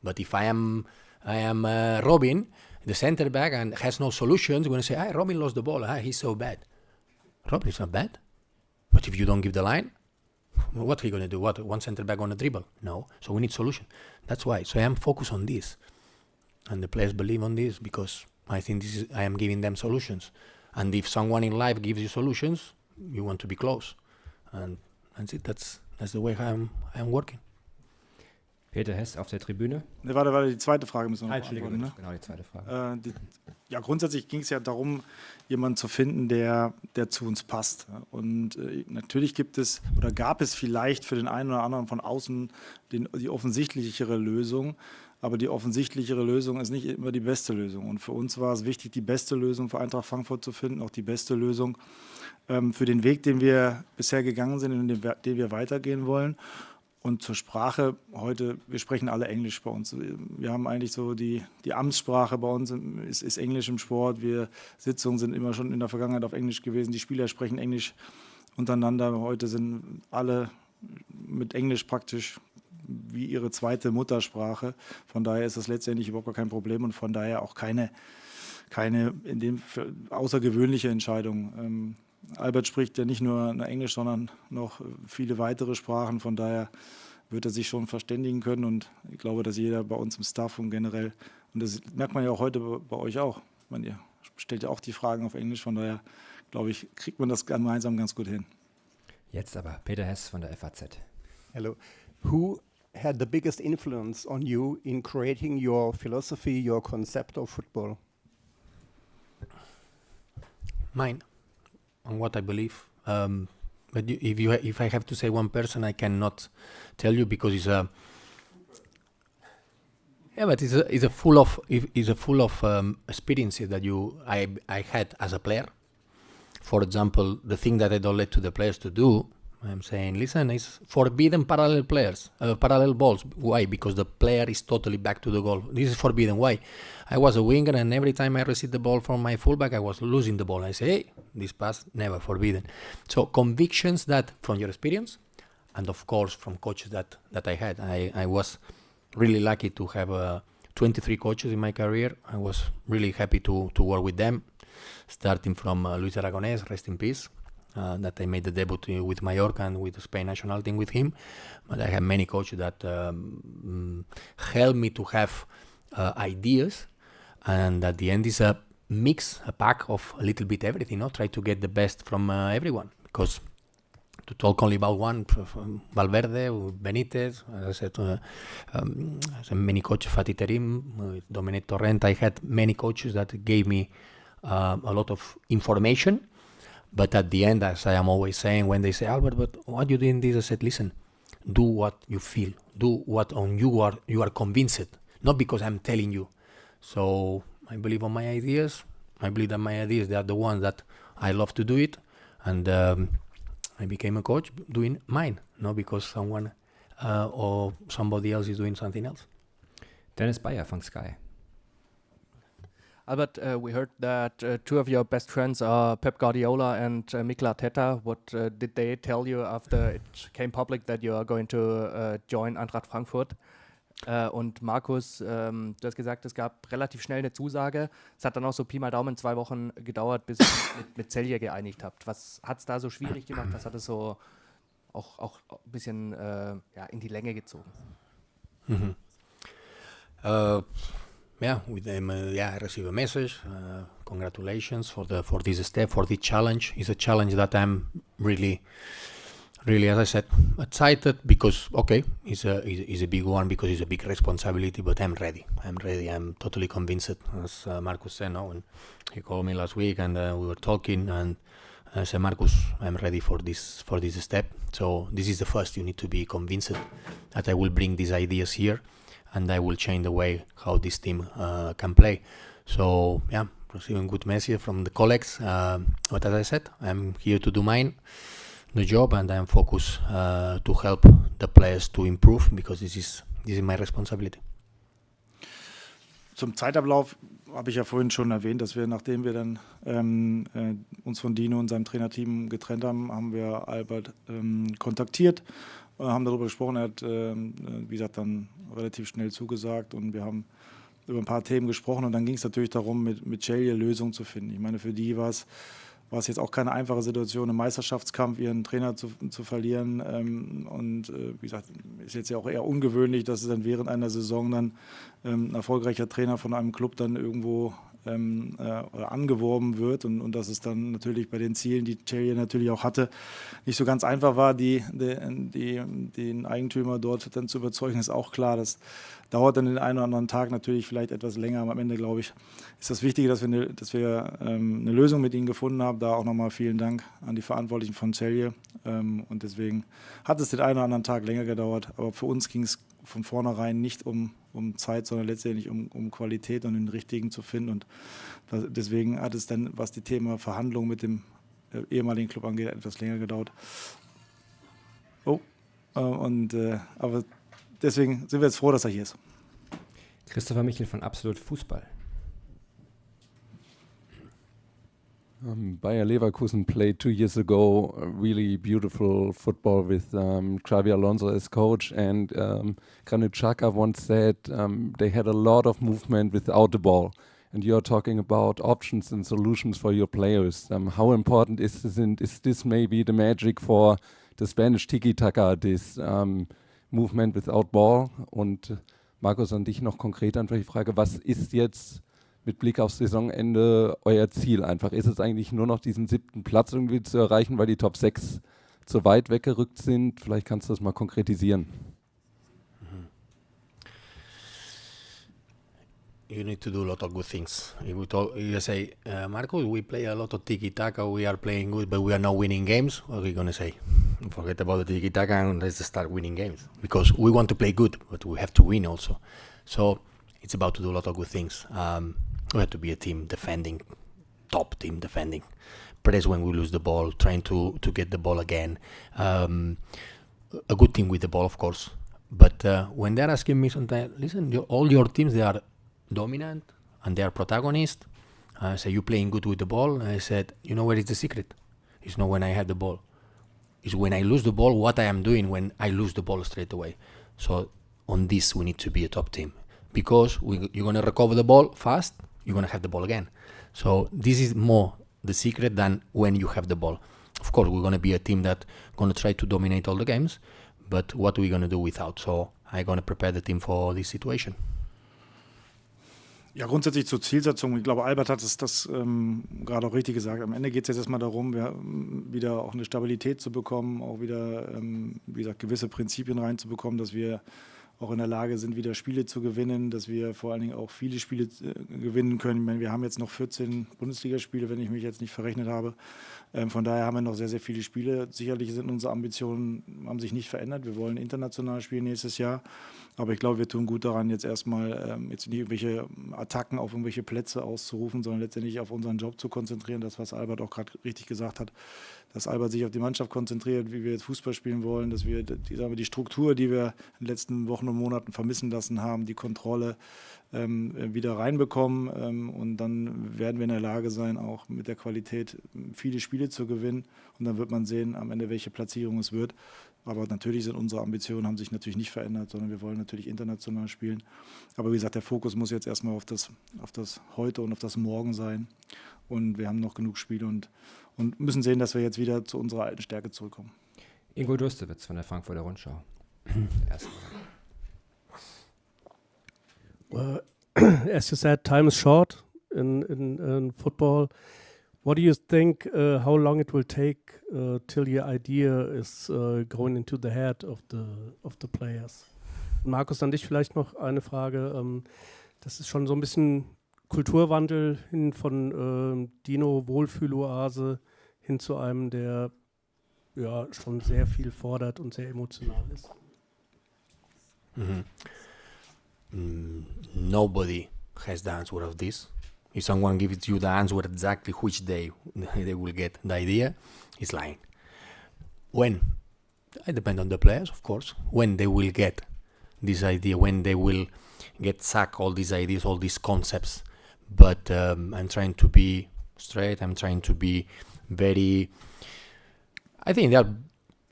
But if I am Robin, the center back, and has no solutions, we're going to say, Robin lost the ball. He's so bad. Robin is not bad. But if you don't give the line, what are you going to do? What, one center back on a dribble? No. So we need solution. That's why. So I am focused on this. And the players believe on this because I think I am giving them solutions. And if someone in life gives you solutions, you want to be close. And that's it. That's the way I am working. Peter Hess auf der Tribüne. Ne, warte, die zweite Frage müssen wir noch Entschuldigung, beantworten, ne? Genau, die zweite Frage. Grundsätzlich ging es ja darum, jemanden zu finden, der zu uns passt. Und natürlich gab es vielleicht für den einen oder anderen von außen die offensichtlichere Lösung. Aber die offensichtlichere Lösung ist nicht immer die beste Lösung. Und für uns war es wichtig, die beste Lösung für Eintracht Frankfurt zu finden, auch die beste Lösung für den Weg, den wir bisher gegangen sind und den wir weitergehen wollen. Und zur Sprache heute, wir sprechen alle Englisch bei uns. Wir haben eigentlich so die Amtssprache bei uns ist Englisch im Sport. Sitzungen sind immer schon in der Vergangenheit auf Englisch gewesen. Die Spieler sprechen Englisch untereinander. Heute sind alle mit Englisch praktisch wie ihre zweite Muttersprache. Von daher ist das letztendlich überhaupt gar kein Problem und von daher auch keine außergewöhnliche Entscheidung. Albert spricht ja nicht nur Englisch, sondern noch viele weitere Sprachen. Von daher wird er sich schon verständigen können und ich glaube, dass jeder bei uns im Staff und generell, und das merkt man ja auch heute bei euch auch, ihr stellt ja auch die Fragen auf Englisch, von daher glaube ich, kriegt man das gemeinsam ganz gut hin. Jetzt aber Peter Hess von der FAZ. Hello. Who had the biggest influence on you in creating your philosophy, your concept of football? Mine. On what I believe, but if I have to say one person, I cannot tell you because it's a full of experiences that I had as a player. For example, the thing that I don't let to the players to do, I'm saying, listen, it's forbidden parallel balls. Why? Because the player is totally back to the goal. This is forbidden. Why? I was a winger and every time I received the ball from my fullback, I was losing the ball. I say, hey, this pass, never forbidden. So convictions that from your experience and of course from coaches that I had. I was really lucky to have 23 coaches in my career. I was really happy to work with them, starting from Luis Aragonés, rest in peace. That I made the debut with Mallorca and with the Spain national team with him. But I have many coaches that helped me to have ideas, and at the end is a mix, a pack of a little bit everything. Try to get the best from everyone, because to talk only about one, Valverde, Benitez, as I said, many coaches, Fatih Terim, Dominic Torrent. I had many coaches that gave me a lot of information. But at the end, as I am always saying, when they say, Albert, but what you doing this? I said, listen, do what you feel. Do what on you are convinced, not because I'm telling you. So I believe on my ideas. I believe that my ideas, they are the ones that I love to do it. And I became a coach doing mine, not because someone or somebody else is doing something else. Dennis Bayer from Sky. Albert, we heard that two of your best friends are Pep Guardiola and Mikel Arteta. What did they tell you after it came public that you are going to join Eintracht Frankfurt? Und Markus, du hast gesagt, es gab relativ schnell eine Zusage. Es hat dann auch so Pi mal Daumen 2 Wochen gedauert, bis ihr mit Celje geeinigt habt. Was hat es da so schwierig gemacht? Was hat es so auch ein bisschen in die Länge gezogen? With them, I received a message. Congratulations for this step, for the challenge. It's a challenge that I'm really, as I said, excited because it's a big one because it's a big responsibility. But I'm ready. I'm totally convinced. As Markus said, when he called me last week and we were talking, and I said, Markus, I'm ready for this step. So this is the first. You need to be convinced that I will bring these ideas here. and I will change the way how this team can play. So yeah, receiving good message from the colleagues. But as I said, I'm here to do the job, and I'm focused to help the players to improve, because this is my responsibility. Zum Zeitablauf habe ich ja vorhin schon erwähnt, dass wir, nachdem wir dann uns von Dino und seinem Trainerteam getrennt haben, haben wir Albert kontaktiert, haben darüber gesprochen. Er hat, wie gesagt, dann relativ schnell zugesagt, und wir haben über ein paar Themen gesprochen, und dann ging es natürlich darum, mit Celje Lösungen zu finden. Ich meine, für die war es jetzt auch keine einfache Situation, im Meisterschaftskampf ihren Trainer zu verlieren. Wie gesagt, ist jetzt ja auch eher ungewöhnlich, dass es dann während einer Saison dann ein erfolgreicher Trainer von einem Club dann irgendwo angeworben wird, und dass es dann natürlich bei den Zielen, die Celje natürlich auch hatte, nicht so ganz einfach war, den Eigentümer dort dann zu überzeugen, ist auch klar. Das dauert dann den einen oder anderen Tag natürlich vielleicht etwas länger, aber am Ende, glaube ich, ist das Wichtige, dass wir eine Lösung mit ihnen gefunden haben. Da auch nochmal vielen Dank an die Verantwortlichen von Celje, und deswegen hat es den einen oder anderen Tag länger gedauert, aber für uns ging es von vornherein nicht um Zeit, sondern letztendlich um Qualität und den richtigen zu finden, und deswegen hat es dann, was die Thema Verhandlungen mit dem ehemaligen Club angeht, etwas länger gedauert. Aber deswegen sind wir jetzt froh, dass er hier ist. Christopher Michel von Absolut Fußball. Bayer Leverkusen played 2 years ago really beautiful football with Xabi Alonso as coach, and Granit Xhaka once said they had a lot of movement without the ball. And you're talking about options and solutions for your players. How important is this, and is this maybe the magic for the Spanish Tiki-Taka, this movement without ball? Und Markus, an dich noch konkret einfach die Frage, was ist jetzt mit Blick aufs Saisonende euer Ziel einfach? Ist es eigentlich nur noch diesen 7. Platz irgendwie zu erreichen, weil die Top 6 zu weit weggerückt sind? Vielleicht kannst du das mal konkretisieren. You need to do a lot of good things. If you say, Marcus, we play a lot of tiki-taka, we are playing good, but we are not winning games, what are we going to say? Forget about the tiki-taka and let's start winning games. Because we want to play good, but we have to win also. So it's about to do a lot of good things. We have to be a team defending, top team defending. Press when we lose the ball, trying to get the ball again. A good team with the ball, of course. But when they're asking me sometimes, listen, all your teams, they are dominant and they are protagonists. Say, you playing good with the ball? And I said, you know where is the secret? It's not when I have the ball. It's when I lose the ball, what I am doing when I lose the ball straight away. So on this, we need to be a top team. Because you're going to recover the ball fast, you're going to have the ball again. So this is more the secret than when you have the ball. Of course, we're going to be a team that's going to try to dominate all the games, but what are we going to do without? So I'm going to prepare the team for this situation. Ja, grundsätzlich zur Zielsetzung. Ich glaube, Albert hat das gerade auch richtig gesagt. Am Ende geht es jetzt erstmal darum, wieder auch eine Stabilität zu bekommen, auch wieder, wie gesagt, gewisse Prinzipien reinzubekommen, dass wir auch in der Lage sind, wieder Spiele zu gewinnen, dass wir vor allen Dingen auch viele Spiele gewinnen können. Ich meine, wir haben jetzt noch 14 Bundesligaspiele, wenn ich mich jetzt nicht verrechnet habe. Von daher haben wir noch sehr, sehr viele Spiele. Sicherlich sind unsere Ambitionen, haben sich nicht verändert. Wir wollen international spielen nächstes Jahr. Aber ich glaube, wir tun gut daran, jetzt erstmal jetzt nicht irgendwelche Attacken auf irgendwelche Plätze auszurufen, sondern letztendlich auf unseren Job zu konzentrieren. Das, was Albert auch gerade richtig gesagt hat, dass Albert sich auf die Mannschaft konzentriert, wie wir jetzt Fußball spielen wollen, dass wir die Struktur, die wir in den letzten Wochen und Monaten vermissen lassen haben, die Kontrolle wieder reinbekommen, und dann werden wir in der Lage sein, auch mit der Qualität viele Spiele zu gewinnen, und dann wird man sehen am Ende, welche Platzierung es wird. Aber natürlich sind unsere Ambitionen, haben sich natürlich nicht verändert, sondern wir wollen natürlich international spielen. Aber wie gesagt, der Fokus muss jetzt erstmal auf das Heute und auf das Morgen sein, und wir haben noch genug Spiele und müssen sehen, dass wir jetzt wieder zu unserer alten Stärke zurückkommen. Ingo Durstewitz von der Frankfurter Rundschau. Well, as you said, time is short in football. What do you think, how long it will take till your idea is going into the head of the players? Markus, an dich vielleicht noch eine Frage. Das ist schon so ein bisschen Kulturwandel hin von Dino Wohlfühloase hin zu einem, der ja schon sehr viel fordert und sehr emotional ist. Mm-hmm. nobody has the answer of this. If someone gives you the answer exactly which day they will get the idea, it's lying. When? It depends on the players, of course. When they will get this idea, when they will get sacked all these ideas, all these concepts. But I'm trying to be straight. I'm trying to be very... I think they are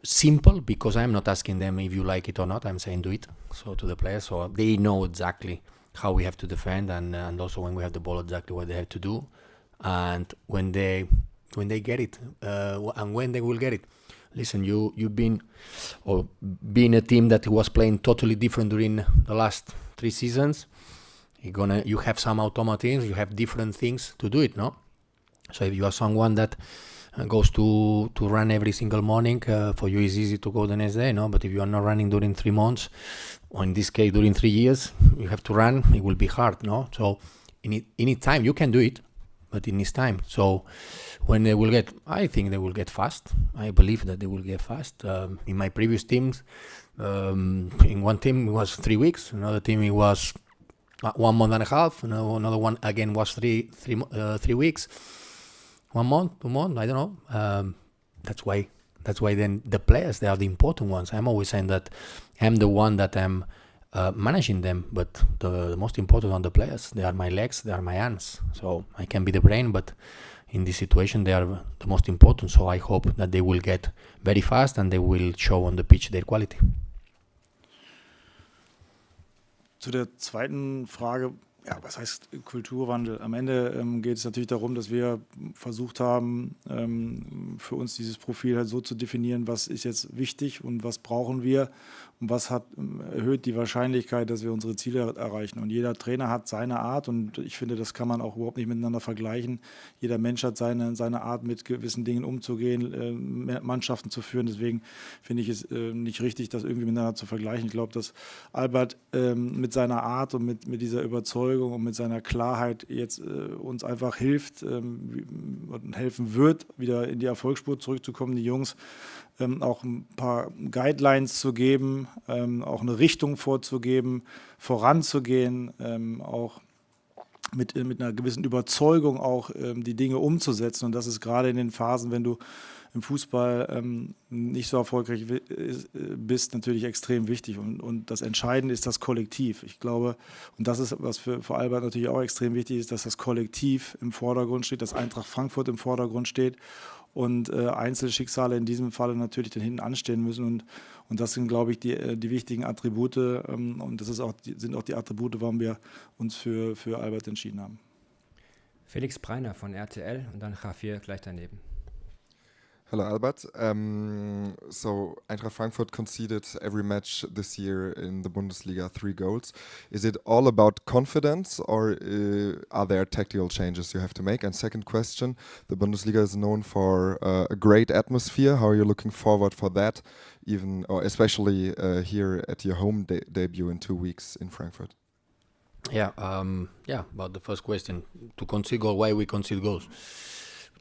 simple because I'm not asking them if you like it or not. I'm saying do it. So to the players, so they know exactly how we have to defend, and also when we have the ball, exactly what they have to do, and when they get it, and when they will get it. Listen, you've been a team that was playing totally different during the last 3 seasons. You have some automatisms, you have different things to do it, no? So if you are someone that goes to run every single morning, for you it's easy to go the next day, no? But if you are not running during 3 months, or in this case during 3 years, you have to run, it will be hard, no? So in time you can do it, but in this time. So when they will get, I think they will get fast. I believe that they will get fast. In my previous teams, in one team it was 3 weeks, another team it was 1 month and a half, another one again was 3 weeks, 1 month, 2 months, I don't know. That's why then the players, they are the important ones. I'm always saying that I'm the one that am managing them, but the most important are the players. They are my legs, they are my hands. So I can be the brain, but in this situation they are the most important. So I hope that they will get very fast and they will show on the pitch their quality. Zu der zweiten Frage, ja, was heißt Kulturwandel? Am Ende geht es natürlich darum, dass wir versucht haben, für uns dieses Profil halt so zu definieren, was ist jetzt wichtig und was brauchen wir und was erhöht die Wahrscheinlichkeit, dass wir unsere Ziele erreichen. Und jeder Trainer hat seine Art und ich finde, das kann man auch überhaupt nicht miteinander vergleichen. Jeder Mensch hat seine Art, mit gewissen Dingen umzugehen, Mannschaften zu führen. Deswegen finde ich es nicht richtig, das irgendwie miteinander zu vergleichen. Ich glaube, dass Albert mit seiner Art und mit dieser Überzeugung und mit seiner Klarheit jetzt uns einfach hilft und helfen wird, wieder in die Erfolgsspur zurückzukommen, die Jungs auch ein paar Guidelines zu geben, auch eine Richtung vorzugeben, voranzugehen, auch mit einer gewissen Überzeugung auch die Dinge umzusetzen. Und das ist gerade in den Phasen, wenn du im Fußball nicht so erfolgreich bist, natürlich extrem wichtig. Und das Entscheidende ist das Kollektiv. Ich glaube, und das ist, was für Albert natürlich auch extrem wichtig ist, dass das Kollektiv im Vordergrund steht, dass Eintracht Frankfurt im Vordergrund steht und Einzelschicksale in diesem Falle natürlich dann hinten anstehen müssen. Und das sind, glaube ich, die wichtigen Attribute. Und das sind auch die Attribute, warum wir uns für Albert entschieden haben. Felix Breiner von RTL und dann Javier gleich daneben. Hello, Albert. So Eintracht Frankfurt conceded every match this year in the Bundesliga 3 goals. Is it all about confidence or are there tactical changes you have to make? And second question, the Bundesliga is known for a great atmosphere. How are you looking forward for that, even or especially here at your home debut in 2 weeks in Frankfurt? Yeah, about the first question. To concede goal, why we concede goals?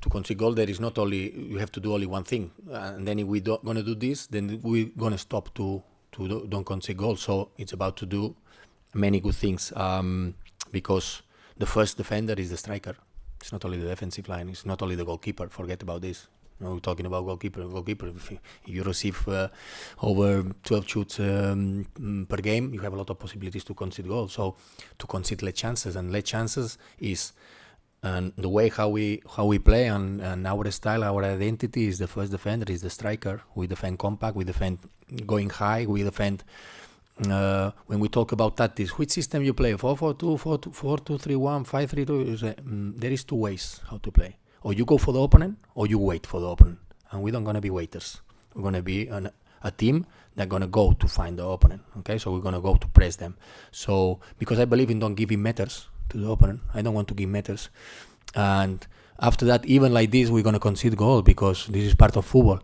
To concede goal, there is not only, you have to do only one thing. And then if we don't going to do this, then we're going to stop to don't concede goals. So it's about to do many good things because the first defender is the striker. It's not only the defensive line. It's not only the goalkeeper. Forget about this. We're talking about goalkeeper. If you receive over 12 shoots per game, you have a lot of possibilities to concede goals. So to concede less chances, and less chances is the way how we play and our style, our identity is the first defender, is the striker. We defend compact, we defend going high, we defend. When we talk about tactics, which system you play? 4-4-2, 4-2-3-1, 5-3-2. There is 2 ways how to play. Or you go for the opponent, or you wait for the opponent. And we don't gonna be waiters. We're gonna be a team that's gonna go to find the opponent. Okay, so we're gonna go to press them. So because I believe in don't giving meters to the opponent, I don't want to give meters. And after that, even like this, we're gonna concede goal because this is part of football.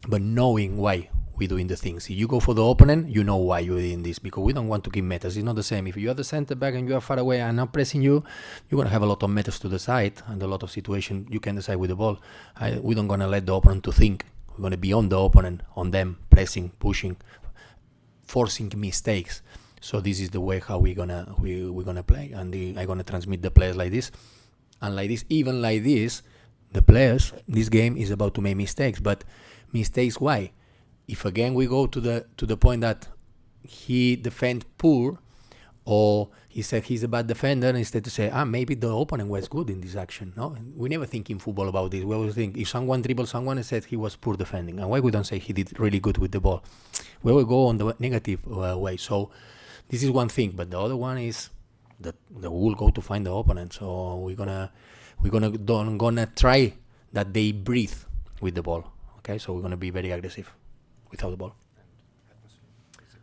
But knowing why we're doing the things. If you go for the opponent, you know why you're doing this, because we don't want to give meters. It's not the same. If you are the center back and you are far away and I'm pressing you, you're going to have a lot of meters to the side and a lot of situation you can decide with the ball. We don't going to let the opponent to think. We're going to be on the opponent, on them, pressing, pushing, forcing mistakes. So this is the way how we're gonna play, and I'm gonna transmit the players like this, and like this, even like this, the players. This game is about to make mistakes, but mistakes why? If again we go to the point that he defend poor, or he said he's a bad defender, instead to say, maybe the opponent was good in this action. No, we never think in football about this. We always think if someone dribbles someone and said he was poor defending, and why we don't say he did really good with the ball? We will go on the negative way. So this is one thing, but the other one is that we will go to find the opponent. So we're gonna try that they breathe with the ball. Okay, so we're gonna be very aggressive without the ball.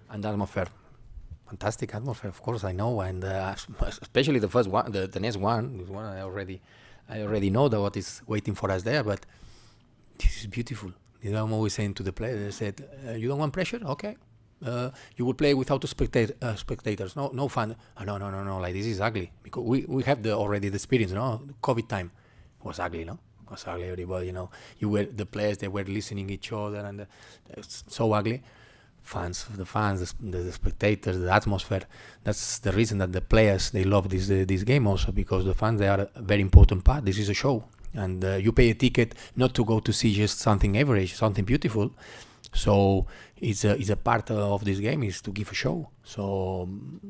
And the atmosphere, fantastic atmosphere, of course I know, and especially the first one, the next one, this one I already know that what is waiting for us there. But this is beautiful. You know, I'm always saying to the players, they said, "You don't want pressure? Okay, you will play without the spectators. No fun. No. Like this is ugly because we have already the experience. No, COVID time was ugly. No, it was ugly. Everybody, the players, they were listening each other, and it's so ugly. The fans, the spectators, the atmosphere. That's the reason that the players, they love this game also, because the fans, they are a very important part. This is a show, and you pay a ticket not to go to see just something average, something beautiful. So it's a part of this game is to give a show. So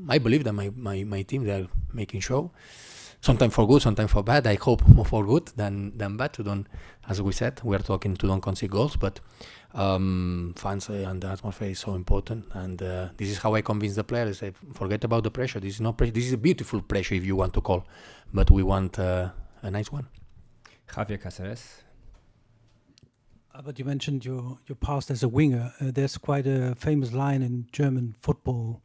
I believe that my team, they are making show. Sometimes for good, sometimes for bad. I hope more for good than bad. To don't, as we said, we are talking to don't concede goals, but fans and the atmosphere is so important. And this is how I convince the players. I forget about the pressure. This is not pressure. This is a beautiful pressure, if you want to call, but we want a nice one. Javier Caceres. But you mentioned your past as a winger. There's quite a famous line in German football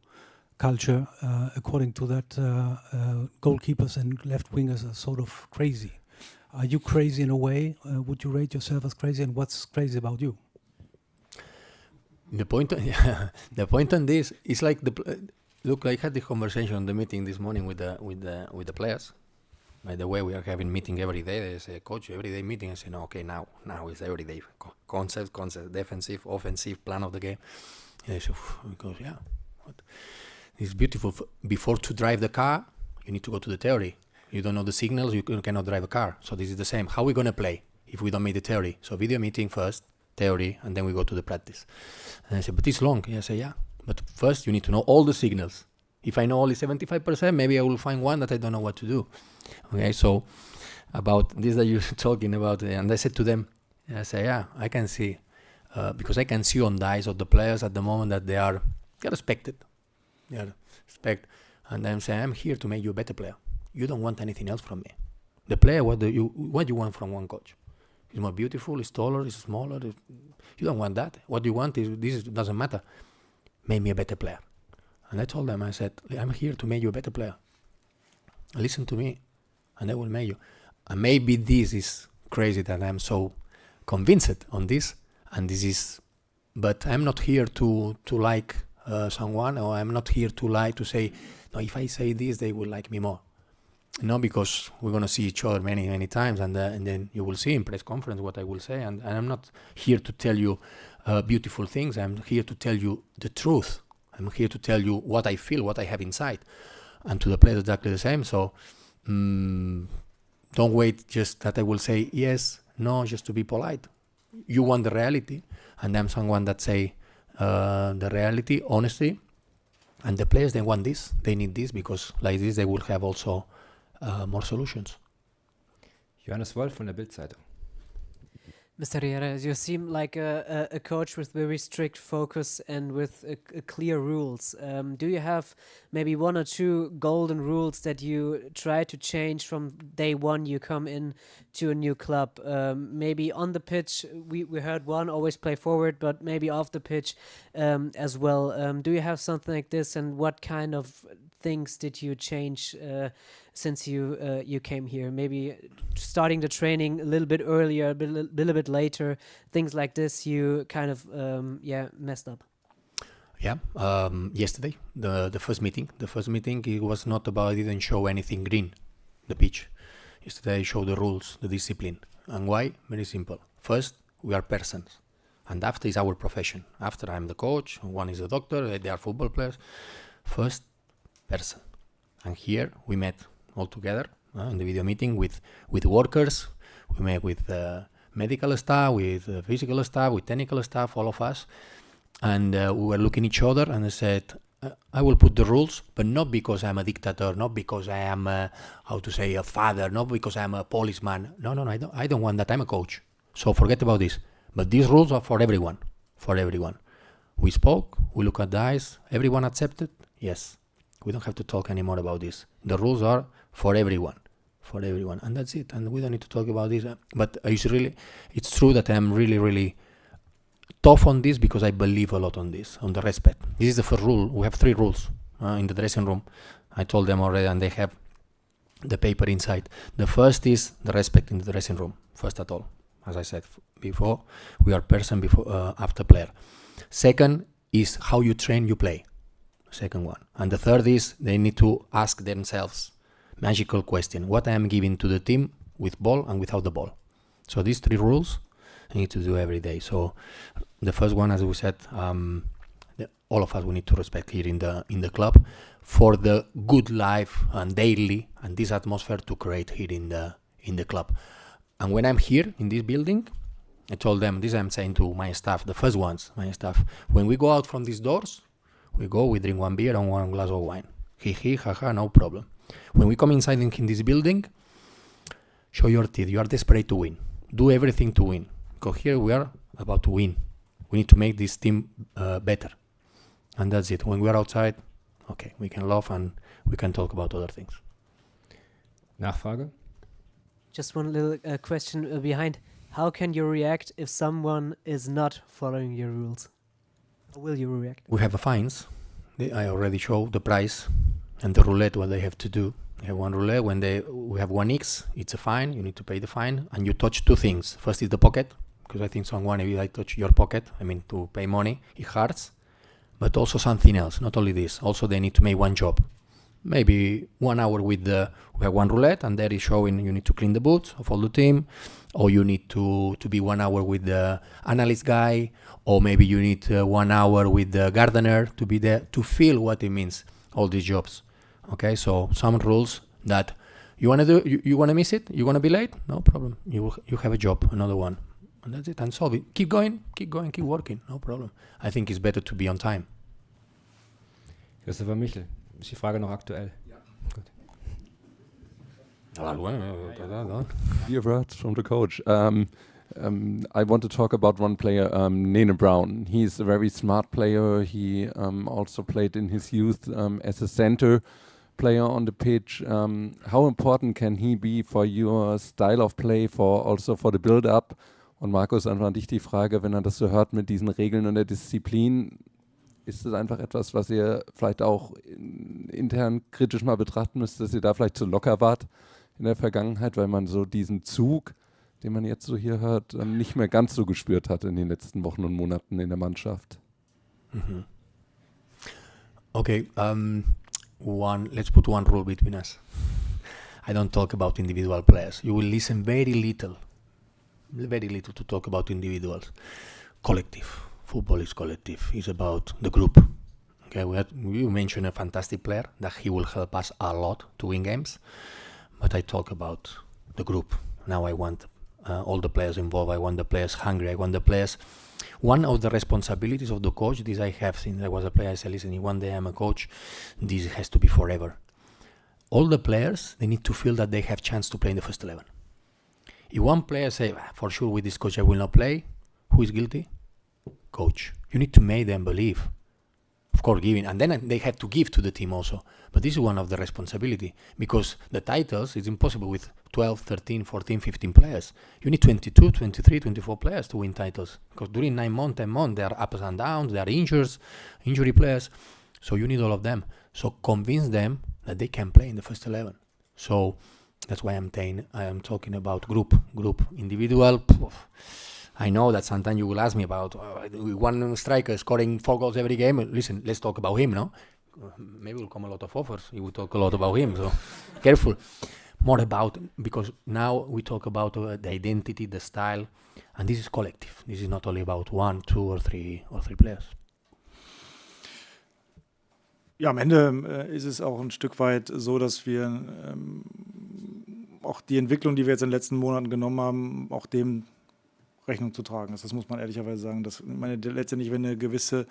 culture, according to that, goalkeepers and left wingers are sort of crazy. Are you crazy in a way? Would you rate yourself as crazy, and what's crazy about you? The point on this is like look. I had this conversation on the meeting this morning with the players. By the way, we are having meeting every day. They say, "Coach, every day meeting." I say, "No, okay, now it's every day concept, defensive, offensive plan of the game." And they say, "Because yeah, what? It's beautiful. Before to drive the car, you need to go to the theory. You don't know the signals, you cannot drive a car. So this is the same. How are we going to play if we don't make the theory? So video meeting first, theory, and then we go to the practice." And I said, "But it's long." I say, "Yeah, but first you need to know all the signals. If I know only 75%, maybe I will find one that I don't know what to do." Okay, so about this that you're talking about, and I said to them, I say, "Yeah, I can see, because I can see on the eyes of the players at the moment that they're respected. And I'm saying, I'm here to make you a better player. You don't want anything else from me. The player, what do you want from one coach? He's more beautiful, he's taller, he's smaller. You don't want that. What you want is, this doesn't matter. Make me a better player." And I told them, I said, "I'm here to make you a better player. Listen to me, and I will make you." And maybe this is crazy that I'm so convinced on this, and this is, but I'm not here to like someone, or I'm not here to lie, to say, "No, if I say this, they will like me more." No, because we're going to see each other many, many times, and then you will see in press conference what I will say, and I'm not here to tell you beautiful things. I'm here to tell you the truth. I'm here to tell you what I feel, what I have inside, and to the players exactly the same. So don't wait just that I will say yes, no, just to be polite. You want the reality, and I'm someone that say the reality, honesty, and the players, they want this, they need this, because like this they will have also more solutions. Johannes Wolf von der Bild-Zeitung. Mr. Riera, you seem like a coach with very strict focus and with clear rules. Do you have maybe one or two golden rules that you try to change from day one you come in to a new club? Maybe on the pitch, we heard one, always play forward, but maybe off the pitch as well. Do you have something like this, and what kind of things did you change since you came here? Maybe starting the training a little bit earlier, a little bit later, things like this you kind of messed up. Yeah, yesterday, the first meeting, it was not about, I didn't show anything green, the pitch. Yesterday I showed the rules, the discipline. And why? Very simple. First, we are persons, and after is our profession. After I'm the coach, one is a doctor, they are football players. first person. And here we met all together in the video meeting with workers. We met with medical staff, with physical staff, with technical staff, all of us. And we were looking at each other and I said, I will put the rules, but not because I'm a dictator, not because I am, a father, not because I'm a policeman. No, I don't want that. I'm a coach. So forget about this. But these rules are for everyone, We spoke, we look at the eyes, everyone accepted? Yes. We don't have to talk anymore about this. The rules are for everyone, and that's it. And we don't need to talk about this. But it's true that I'm really, really tough on this because I believe a lot on this, on the respect. This is the first rule. We have 3 rules in the dressing room. I told them already, and they have the paper inside. The first is the respect in the dressing room, first at all. As I said before, we are person after player. Second is how you train, you play. Second one. And the third is they need to ask themselves magical question. What I am giving to the team with ball and without the ball. So these 3 rules I need to do every day. So the first one, as we said, all of us we need to respect here in the club for the good life and daily and this atmosphere to create here in the club. And when I'm here in this building, I told them, this I'm saying to my staff, the first ones, my staff, when we go out from these doors, we drink 1 beer and 1 glass of wine. Ha, no problem. When we come inside in this building, show your teeth. You are desperate to win. Do everything to win. Because here we are about to win. We need to make this team better. And that's it. When we are outside, okay, we can laugh and we can talk about other things. Nachfrage? Just one little question behind. How can you react if someone is not following your rules? How will you react? We have fines. I already showed the price and the roulette, what they have to do. They have 1 roulette. When we have 1x, it's a fine. You need to pay the fine. And you touch 2 things. First is the pocket, because I think if I touch your pocket, to pay money, it hurts. But also something else, not only this. Also, they need to make 1 job. Maybe 1 hour we have 1 roulette, and there is showing you need to clean the boots of all the team, or you need to be 1 hour with the analyst guy, or maybe you need 1 hour with the gardener to be there to feel what it means, all these jobs. Okay, so some rules that you want to do, you want to miss it, you want to be late, no problem. You have a job, another one. And that's it, and solve it. Keep going, keep working, no problem. I think it's better to be on time. Christopher Michel, ist die Frage noch aktuell? Ja. Dear words from the coach. I want to talk about one player, Nene Brown. He's a very smart player. He also played in his youth as a center player on the pitch. How important can he be for your style of play, also for the build-up? Und Markus, einfach an dich die Frage, wenn er das so hört mit diesen Regeln und der Disziplin, ist das einfach etwas, was ihr vielleicht auch intern kritisch mal betrachten müsst, dass ihr da vielleicht zu locker wart in der Vergangenheit, weil man so diesen Zug, den man jetzt so hier hört, nicht mehr ganz so gespürt hat in den letzten Wochen und Monaten in der Mannschaft? Mm-hmm. Okay, let's put 1 rule between us. I don't talk about individual players. You will listen very little to talk about individuals. Collective. Football is collective. It's about the group. Okay, you mentioned a fantastic player that he will help us a lot to win games, but I talk about the group. Now I want all the players involved. I want the players hungry. I want the players. One of the responsibilities of the coach, this I have since I was a player. I said, listen, one day I'm a coach. This has to be forever. All the players, they need to feel that they have chance to play in the first 11. If one player say, for sure with this coach I will not play, who is guilty? Coach. You need to make them believe. Of course, giving, and then they have to give to the team also. But this is one of the responsibility, because the titles is impossible with 12, 13, 14, 15 players. You need 22, 23, 24 players to win titles, because during 9 months, 10 months, there are ups and downs, there are injury players. So you need all of them. So convince them that they can play in the first 11. So that's why I am talking about group, individual. I know that sometimes you will ask me about one striker scoring 4 goals every game. Listen, let's talk about him, no? Maybe will come a lot of offers. You will talk a lot about him, so careful. More about, because now we talk about the identity, the style, and this is collective. This is not only about 1, 2, or 3 players. Ja, am Ende ist es auch ein Stück weit so, dass wir auch die Entwicklung, die wir jetzt in den letzten Monaten genommen haben, auch dem Rechnung zu tragen ist. Das muss man ehrlicherweise sagen. Letztendlich, wenn eine gewisse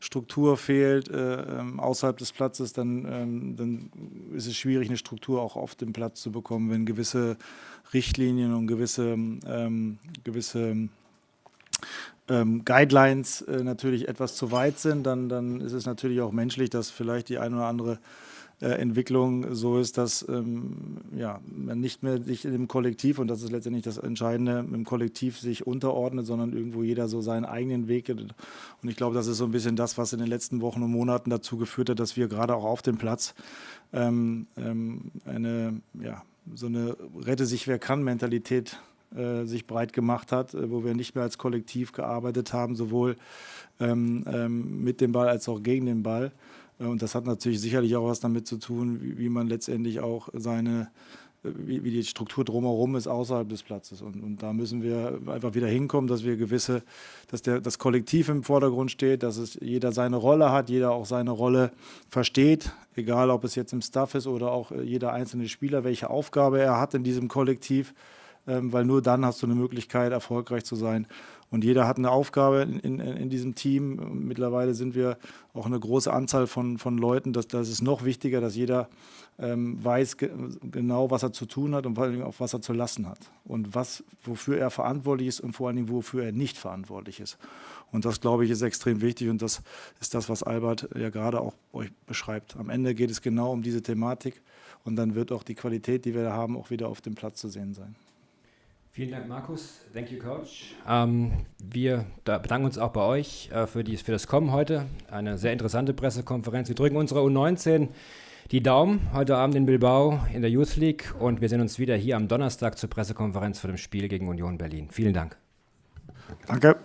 Struktur fehlt außerhalb des Platzes, dann ist es schwierig, eine Struktur auch auf dem Platz zu bekommen. Wenn gewisse Richtlinien und gewisse Guidelines natürlich etwas zu weit sind, dann ist es natürlich auch menschlich, dass vielleicht die eine oder andere Entwicklung so ist, dass man nicht mehr sich im Kollektiv, und das ist letztendlich das Entscheidende, im Kollektiv sich unterordnet, sondern irgendwo jeder so seinen eigenen Weg geht. Und ich glaube, das ist so ein bisschen das, was in den letzten Wochen und Monaten dazu geführt hat, dass wir gerade auch auf dem Platz so eine Rette-sich-wer-kann-Mentalität sich breit gemacht hat, wo wir nicht mehr als Kollektiv gearbeitet haben, sowohl mit dem Ball als auch gegen den Ball. Und das hat natürlich sicherlich auch was damit zu tun, wie man letztendlich auch wie die Struktur drumherum ist außerhalb des Platzes. Und da müssen wir einfach wieder hinkommen, dass wir dass das Kollektiv im Vordergrund steht, dass jeder seine Rolle hat, jeder auch seine Rolle versteht, egal ob es jetzt im Staff ist oder auch jeder einzelne Spieler, welche Aufgabe er hat in diesem Kollektiv, weil nur dann hast du eine Möglichkeit, erfolgreich zu sein. Und jeder hat eine Aufgabe in diesem Team. Mittlerweile sind wir auch eine große Anzahl von Leuten. Das ist noch wichtiger, dass jeder weiß genau, was er zu tun hat und vor allem auch, was er zu lassen hat. Und wofür er verantwortlich ist und vor allem, wofür er nicht verantwortlich ist. Und das, glaube ich, ist extrem wichtig. Und das ist das, was Albert ja gerade auch euch beschreibt. Am Ende geht es genau um diese Thematik. Und dann wird auch die Qualität, die wir da haben, auch wieder auf dem Platz zu sehen sein. Vielen Dank, Markus. Thank you, Coach. Wir bedanken uns auch bei euch für das Kommen heute. Eine sehr interessante Pressekonferenz. Wir drücken unserer U19 die Daumen heute Abend in Bilbao in der Youth League und wir sehen uns wieder hier am Donnerstag zur Pressekonferenz vor dem Spiel gegen Union Berlin. Vielen Dank. Danke.